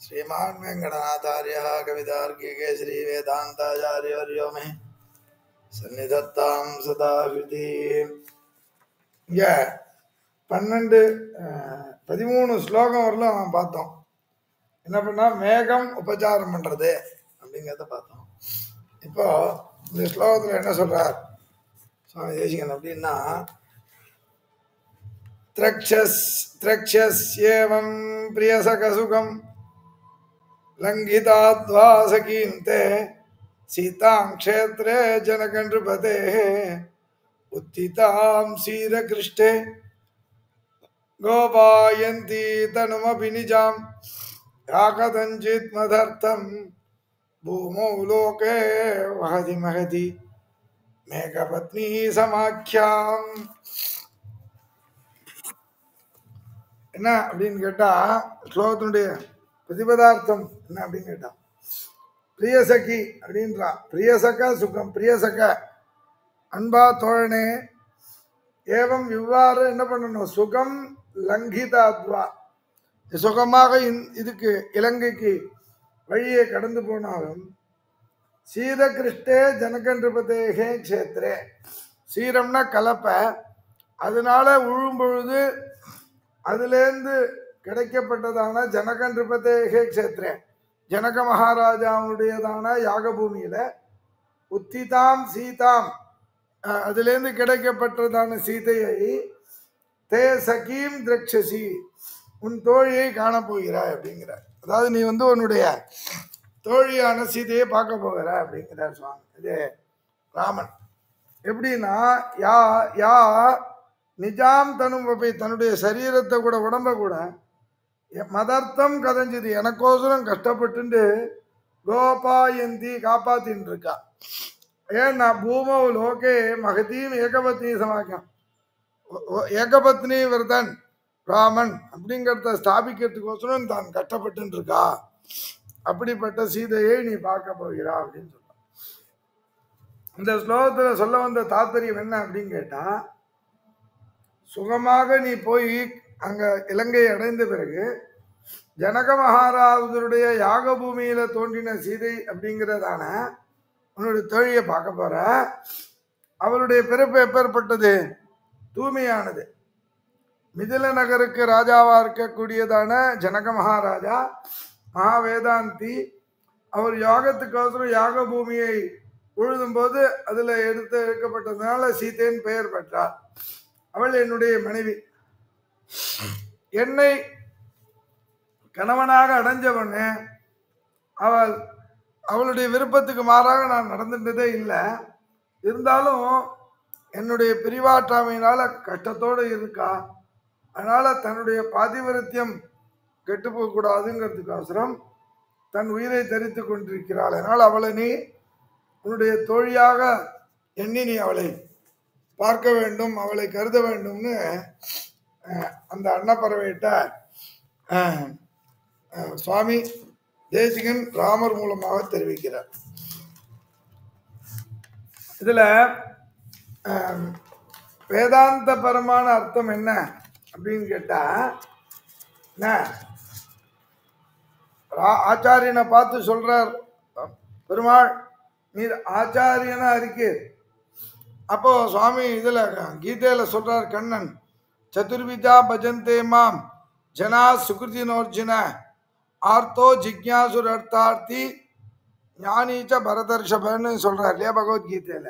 श्रीमान वेंकटनाथार्य कवितार्किकेसरी वेदांताचार्यवर्यो में सन्निधत्तां सदा हृदि. இங்க 13 ஸ்லோகம் வரலாம் நாம் பார்த்தோம். என்ன பண்ணா மேகம் உபச்சாரம் பண்றது அப்படிங்கிறத பார்த்தோம். இப்போ இந்த ஸ்லோகத்தில் என்ன சொல்றார் சுவாமி தேசிகன் அப்படின்னா, திரக்ஷஸ்யேவம் பிரியசகசுகம் லங்கிதாத்வாசகீந்தே சீதாம் க்ஷேத்ரே ஜனகன்றுபதே உத்திதாம் சீரகிருஷ்டே கோபாயந்தி தனுமபி நிஜாம் யாகதஞ்சித் மதர்த்தம் பூமௌ லோகே வஹதி மஹதி மேகபத்னி சமாக்கியாம். என்ன அப்படின்னு கேட்டா ஸ்லோகத்தினுடைய பிரதிபதார்த்தம் என்ன அப்படின்னு கேட்டா, பிரியசகி அப்படின்றா. பிரியசக சுகம், பிரியசக அன்பா தோழனே, ஏவம் இவ்வாறு என்ன பண்ணணும், சுகம் லங்கிதாத்வா, சுகமாக இதுக்கு இலங்கைக்கு வழியை கடந்து போனாலும், சீரகிருஷ்டே ஜனகன்றுபதேகே க்ஷேத்ரே, சீரம்னா கலப்ப, அதனால உழும் பொழுது அதுலேருந்து கிடைக்கப்பட்டதான ஜனகன்றுபதேகே க்ஷேத்ரே, ஜனக மகாராஜாவுடையதான யாகபூமியில உத்திதாம் சீதாம், அதுலேருந்து கிடைக்கப்பட்டதான சீதையை தே சகீம் திரக்ஷசி, உன் தோழியை காணப்போகிறாய் அப்படிங்கிறார். அதாவது நீ உன்னுடைய தோழியான சீதையை பார்க்க போகிற அப்படிங்கிறார் சுவாமி. இது ராமன் எப்படின்னா, யா யா நிஜாம் தனுமபி, தன்னுடைய சரீரத்தை கூட உடம்ப கூட மதர்த்தம் கதஞ்சிது, எனக்கோசரம் கஷ்டப்பட்டு கோபாயந்தி காப்பாத்தின்னு இருக்கா. ஏன்னா பூமௌ லோகே மகதீம் ஏகபத்னி சமாக்கியம், ஏகபத்னி விரதன் ராமன் அப்படிங்கிறத ஸ்தாபிக்கிறதுக்கோசரம் தான் கஷ்டப்பட்டு இருக்கா. அப்படிப்பட்ட சீதையை நீ பார்க்க போகிறா அப்படின்னு சொல்ல. இந்த ஸ்லோகத்தில் சொல்ல வந்த தாத்பரியம் என்ன அப்படின்னு கேட்டா, சுகமாக நீ போய் அங்க இலங்கையை அடைந்த பிறகு ஜனக மகாராஜருடைய யாக பூமியில தோன்றின சீதை அப்படிங்கிறதான உன்னுடைய தோழியை பார்க்க போற. அவளுடைய பிறப்பு எப்பேற்பட்டது, தூய்மையானது. மிதில நகருக்கு ராஜாவா இருக்கக்கூடியதான ஜனக மகாராஜா மகாவேதாந்தி, அவர் யாகத்துக்கோசரம் யாக பூமியை உழுதும் போது அதுல எடுக்கப்பட்டதுனால சீதையின் பெயர் பெற்றார். அவள் என்னுடைய மனைவி. என்னை கணவனாக அடைஞ்சவனே அவளுடைய விருப்பத்துக்கு மாறாக நான் நடந்துட்டதே இல்லை. இருந்தாலும் என்னுடைய பிரிவாற்றாமையினால கஷ்டத்தோடு இருக்கா. அதனால தன்னுடைய பாதிவிரத்தியம் கெட்டு போகக்கூடாதுங்கிறதுக்கோசரம் தன் உயிரை தரித்து கொண்டிருக்கிறாள். அதனால் அவளை நீ உன்னுடைய தோழியாக எண்ணி நீ அவளை பார்க்க வேண்டும், அவளை கருத வேண்டும்னு அந்த அன்னப்பறவையிட்ட சுவாமி தேசிகன் ராமர் மூலமாக தெரிவிக்கிறார். இதுல வேதாந்த பரமான அர்த்தம் என்ன அப்படின்னு கேட்டா, ஆச்சாரியனை பார்த்து சொல்றார் பெருமாள், நீர் ஆச்சாரியனா இருக்கு. அப்போ சுவாமி இதுல கீதையில சொல்றார் கண்ணன், சதுர்விதா பஜந்தே மாம் ஜனா சுகிருதினோர்ஜுன ஆர்த்தோ ஜிக்யாசுர் அர்த்தார்த்தி ஞானீச்ச பரதர்ஷபன்னு சொல்றார் இல்லையா பகவத்கீதையில.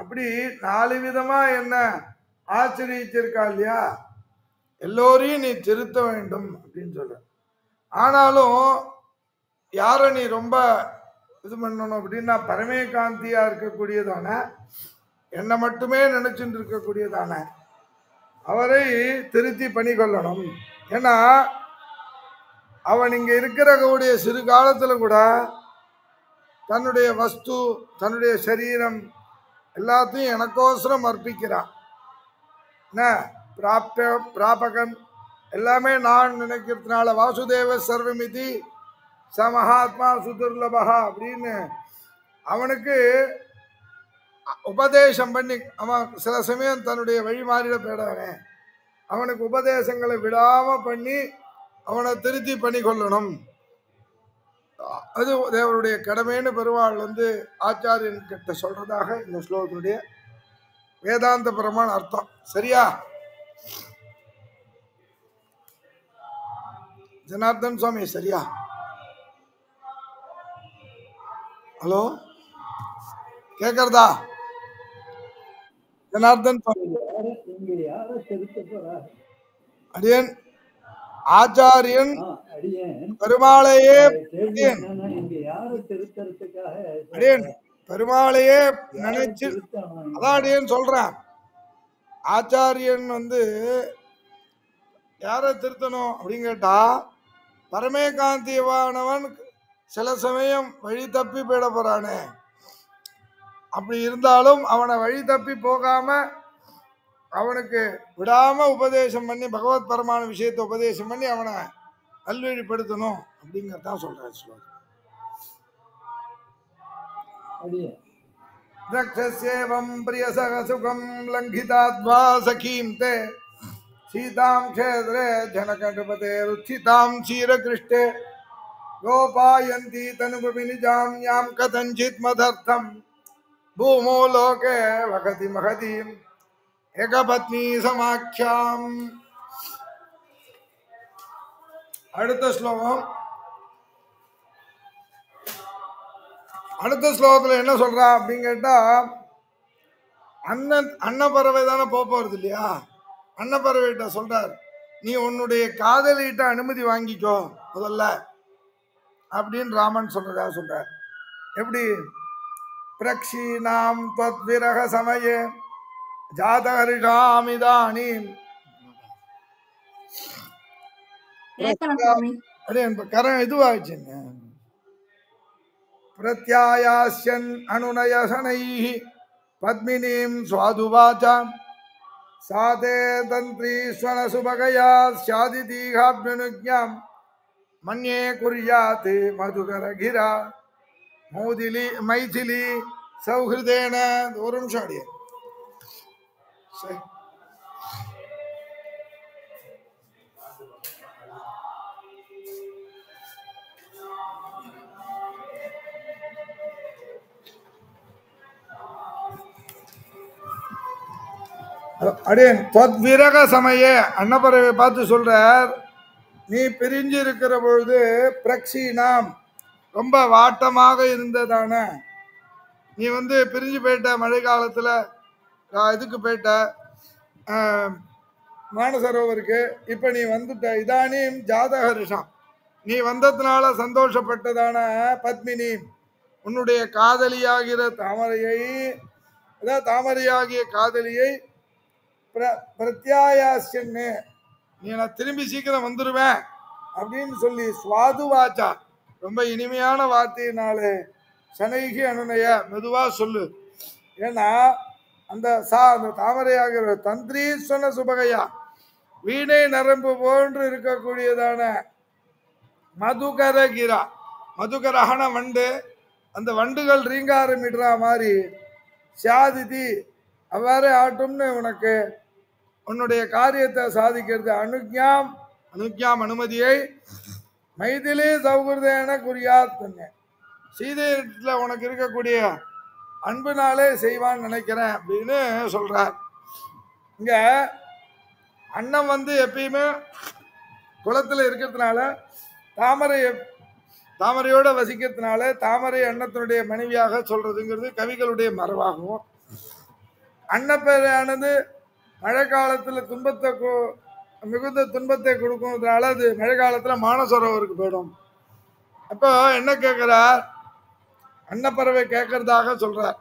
அப்படி 4 விதமா என்ன ஆச்சரிச்சிருக்கா இல்லையா, எல்லோரையும் நீ திருத்த வேண்டும் அப்படின்னு சொல்ற. ஆனாலும் யார நீ ரொம்ப இது பண்ணணும் அப்படின்னா, பரமேகாந்தியா இருக்கக்கூடியதான, என்னை மட்டுமே நினைச்சுட்டு இருக்கக்கூடியதான அவரை திருத்தி பண்ணிக்கொள்ளணும். ஏன்னா அவன் இங்க இருக்கிறக்கூடிய சிறு காலத்துல கூட தன்னுடைய வஸ்து, தன்னுடைய சரீரம் எல்லாத்தையும் எனக்கோசரம் அர்ப்பிக்கிறான். என்ன பிராபகன் எல்லாமே நான் நினைக்கிறதுனால, வாசுதேவ சர்வமிதி ச மகாத்மா சுதுர்லபா அப்படின்னு அவனுக்கு உபதேசம் பண்ணி அவன் சில சமயம் தன்னுடைய வழி மாறிட போயிடானே அவனுக்கு உபதேசங்களை விடாம பண்ணி அவனை திருத்தி பண்ணி கொள்ளணும். அது தேவருடைய கடமைன்னு பெருமாள் ஆச்சாரியன் கிட்ட சொல்றதாக இந்த ஸ்லோகத்தினுடைய வேதாந்த பரமான அர்த்தம். சரியா? ஜனார்தன் சுவாமி சரியா? ஹலோ, கேக்குறதா? ஜனார்தன் சுவாமி அடியன் ஆச்சாரியன் பெருமாளையே அடியன் பெருமாளையே நினைச்சு அதான் அடியன் சொல்றேன். ஆச்சாரியன் யார திருத்தணும் அப்படின்னு கேட்டா, பரமேகாந்தியவானவன் சில சமயம் வழி தப்பி போயிட போறானே, அப்படி இருந்தாலும் அவனை வழி தப்பி போகாம அவனுக்கு விடாம உபதேசம் பண்ணி பகவத் பரமான விஷயத்தை உபதேசம் பண்ணி அவனை நல்வழிப்படுத்தணும் அப்படிங்கறதான் சொல்றேன். ரக்ஷஸ்யேவம் பிரியசக சுகம் லங்கிதாத்வா சகீம் தே சீதாம் க்ஷேத்ரே ஜனகண்டபதே ருச்சிதாம் சீரகிருஷ்டே கோபாயந்தி தனுபவினிஜாம் யாம் கதஞ்சித் மதர்த்தம் பூமோ லோகே வகதி மகதீம் ஏகபத்னி சமாக்கியாம். அடுத்த ஸ்லோகம். அடுத்த ஸ்லோகத்துல என்ன சொல்றா அப்படின்னு கேட்டா, அன்னப்பறவை தானே போறது இல்லையா? அன்னப்பறவைகிட்ட சொல்றார், நீ உன்னுடைய காதலிட்ட அனுமதி வாங்கிக்கோ முதல்ல அப்படின்னு ராமன் சொல்றதா சொல்றார். எப்படி? பிரக்ஷீணாம் த்வத்விரக சமயே ஜாதகரிஷாமிதானீம் கரம் இதுவாச்சுங்க. பிரத்யாயாஸ்யன் அனுநயசனைஹி பத்மினீம் ஸ்வாதுவாசாம் சாதே தந்த்ரீஸ்வன சுபகயா ஸ்யாதிதீகாப்யனுஜ்ஞாம் மன்யே குர்யாத் மதுகரகிரா மௌதிலி மைதிலி சௌஹிருதேன. ஒரு நிமிஷம் அடியே. அடேன் விரக சமய அன்னப்பறவை பார்த்து சொல்றார், நீ பிரிஞ்சு இருக்கிற பொழுது பிரக்ஷீணாம் ரொம்ப வாட்டமாக இருந்ததான, நீ பிரிஞ்சு போயிட்ட மழை காலத்துல இதுக்கு போயிட்ட மானசரோவருக்கு. இப்ப நீ வந்துட்ட. இதானியும் ஜாதகரிஷம், நீ வந்ததுனால சந்தோஷப்பட்டதான பத்மினி உன்னுடைய காதலியாகிற தாமரையை, அதாவது தாமரையாகிய காதலியை பிரத்யாயாஸ்யன்னு நீ நான் திரும்பி சீக்கிரம் வந்துடுவேன் அப்படின்னு சொல்லி சுவாதுவாச்சா ரொம்ப இனிமையான வார்த்தையினாலே சனைகி அனுநய மெதுவா சொல்லு. ஏன்னா அந்த தாமரையாகிற தந்திரீஸ்வன சுபகையா வீணை நரம்பு போன்று இருக்கக்கூடியதான மதுகரகிரா, மதுகரகன வண்டு, அந்த வண்டுகள் ரீங்காரம் இடுற மாதிரி சாதிதி அவ்வாறு ஆட்டும்னு உனக்கு உன்னுடைய காரியத்தை சாதிக்கிறது. அனுஜ்ஞாம் அனுஜ்ஞாம் அனுமதியை மைதிலி சௌகிருதேன குறியாத் சொன்னேன். சீதையில உனக்கு இருக்கக்கூடிய அன்புனாலே செய்வான்னு நினைக்கிறேன் அப்படின்னு சொல்றார். இங்க அன்னம் எப்பயுமே குளத்துல இருக்கிறதுனால தாமரையோட வசிக்கிறதுனால தாமரை அன்னத்தினுடைய மனைவியாக சொல்றதுங்கிறது கவிகளுடைய மரபாகும். அன்னப்பேரையானது மழை காலத்துல துன்பத்தை மிகுந்த துன்பத்தை கொடுக்கறதுனால அது மழை காலத்துல மானசரோவருக்கு போயிடும். அப்போ என்ன கேட்கிறார், அன்னப்பறவை கேட்கறதாக சொல்றார்,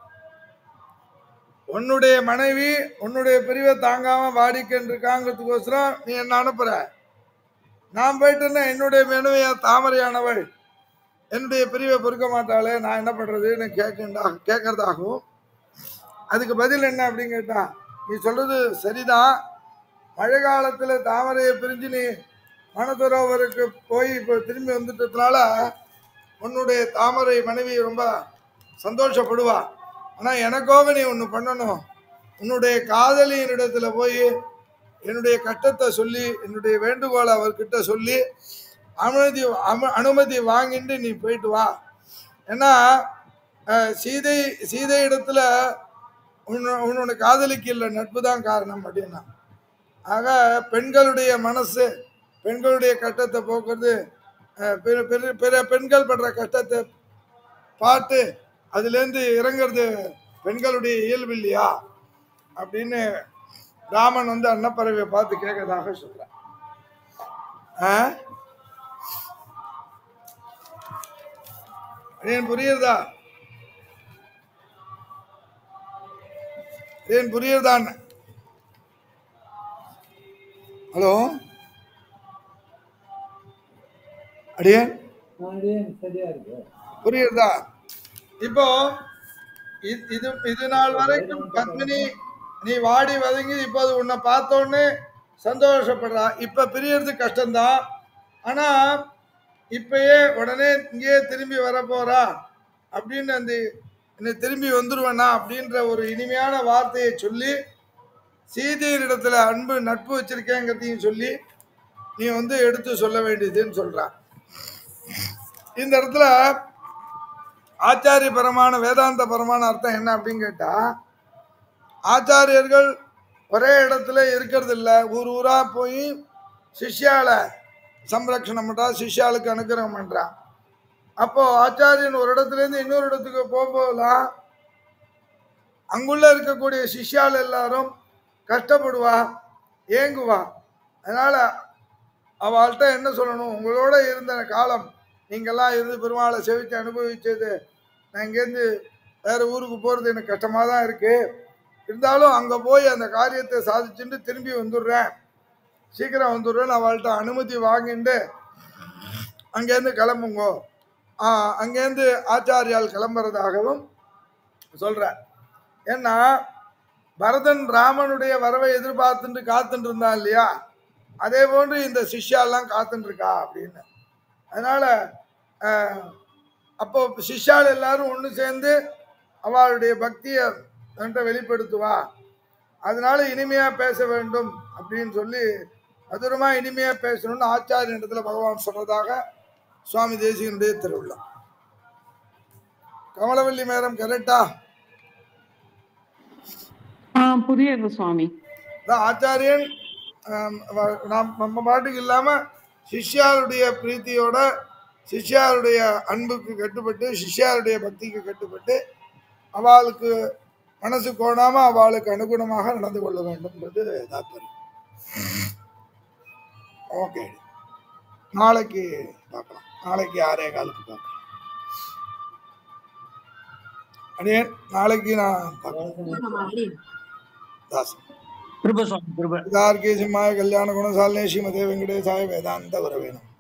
உன்னுடைய மனைவி உன்னுடைய பிரிவை தாங்காம வாடிக்கன்னு இருக்காங்கிறதுக்கோசரம் நீ என்ன அனுப்புற, நான் போயிட்டுன்னா என்னுடைய மனைவிய தாமரையானவள் என்னுடைய பிரிவை பொறுக்க மாட்டாளே, நான் என்ன பண்றதுன்னு கேட்கறதாகவும். அதுக்கு பதில் என்ன அப்படின்னு கேட்டா, நீ சொல்றது சரிதான், மழை காலத்துல தாமரையை பிரிஞ்சு நீ மனசரோவருக்கு போய் இப்போ திரும்பி வந்துட்டதுனால உன்னுடைய தாமரை மனைவி ரொம்ப சந்தோஷப்படுவா. ஆனா எனக்காக நீ ஒன்று பண்ணணும், உன்னுடைய காதலியினிடத்துல போய் என்னுடைய கட்டத்தை சொல்லி என்னுடைய வேண்டுகோளை அவர்கிட்ட சொல்லி அனுமதி வாங்கிட்டு நீ போயிட்டு வா. ஏன்னா சீதை சீதை இடத்துல உன்னோட காதலிக்கு இல்லை, நட்பு தான் காரணம் அப்படின்னா. ஆக பெண்களுடைய மனசு, பெண்களுடைய கட்டத்தை போக்குறது, பிற பெண்கள் படுற கட்டத்தை பார்த்து அதுலேருந்து இறங்குறது பெண்களுடைய இயல்பு இல்லையா அப்படின்னு ராமன் அன்னப்பறவையை பார்த்து கேட்கறதாக சொல்ற. புரியுறதா? புரியுறதான்? ஹலோ அடியேன் புரியுறதா? இப்போ இது நாள் வரைக்கும் பத்மினி நீ வாடி வதங்கி இப்போது உன்னை பார்த்தோன்னு சந்தோஷப்படுறா. இப்ப பிரியறது கஷ்டம்தான். ஆனா இப்பயே உடனே இங்கேயே திரும்பி வர போறா அப்படின்னு என்னை திரும்பி வந்துருவேனா அப்படின்ற ஒரு இனிமையான வார்த்தையை சொல்லி சீதையரிடத்துல அன்பு நட்பு வச்சிருக்கேங்கிறதையும் சொல்லி நீ எடுத்து சொல்ல வேண்டியதுன்னு சொல்றான். இந்த இடத்துல ஆச்சாரியபரமான வேதாந்தபரமான அர்த்தம் என்ன அப்படின்னு கேட்டா, ஆச்சாரியர்கள் ஒரே இடத்துல இருக்கிறது இல்லை, ஊர் ஊரா போய் சிஷ்யால சம்ரக்ஷணம் பண்றா, சிஷ்யாளுக்கு அனுகிரகம் பண்றான். அப்போ ஆச்சாரியன் ஒரு இடத்துல இருந்து இன்னொரு இடத்துக்கு போகும்போதுலாம் அங்குள்ள இருக்கக்கூடிய சிஷ்யால் எல்லாரும் கஷ்டப்படுவா, ஏங்குவா. அதனால அவள்கிட்ட என்ன சொல்லணும், உங்களோட இருந்த காலம் நீங்கள்லாம் இருந்து பெருமாளை செவிச்சு அனுபவிச்சது, நான் இங்கேருந்து வேற ஊருக்கு போகிறது எனக்கு கஷ்டமாக தான் இருக்கு, இருந்தாலும் அங்கே போய் அந்த காரியத்தை சாதிச்சுட்டு திரும்பி வந்துடுறேன், சீக்கிரம் வந்துடுறேன்னு அவள்கிட்ட அனுமதி வாங்கிட்டு அங்கேருந்து கிளம்புங்கோ, அங்கேருந்து ஆச்சாரியால் கிளம்புறதாகவும் சொல்ற. ஏன்னா பரதன் ராமனுடைய வரவை எதிர்பார்த்துட்டு காத்துட்டு இருந்தான் இல்லையா, அதே போன்று இந்த சிஷ்யாலாம் காத்துட்டு இருக்கா அப்படின்னு. அதனால அப்போ சிஷ்யால் எல்லாரும் ஒன்று சேர்ந்து அவளுடைய பக்தியை வெளிப்படுத்துவா. அதனால இனிமையா பேச வேண்டும் அப்படின்னு சொல்லி மதுரமா இனிமையா பேசணும்னு ஆச்சாரிய இடத்துல பகவான் சொல்றதாக சுவாமி தேசிகனுடைய திருவிழா. கமலவல்லி மேடம் கரெக்டா? புரியுது சுவாமி. ஆச்சாரியன் நம்ம பாட்டுக்கு இல்லாம சிஷ்யாருடைய பிரீத்தியோட, சிஷ்யாருடைய அன்புக்கு கட்டுப்பட்டு, சிஷ்யாருடைய பக்திக்கு கட்டுப்பட்டு அவளுக்கு மனசு கோணாம அவளுக்கு அனுகுணமாக நடந்து கொள்ள வேண்டும்ன்றது தாத்பரியம். ஓகே, நாளைக்கு பார்க்கலாம். நாளைக்கு 6:15 பார்க்கலாம். அடே நாளைக்கு நான் பார்க்கலாம். தாசன் सिमाय कल्याण गुणशालिनी श्रीमते वेंकटेशाय वेदांत गुरवे नमः.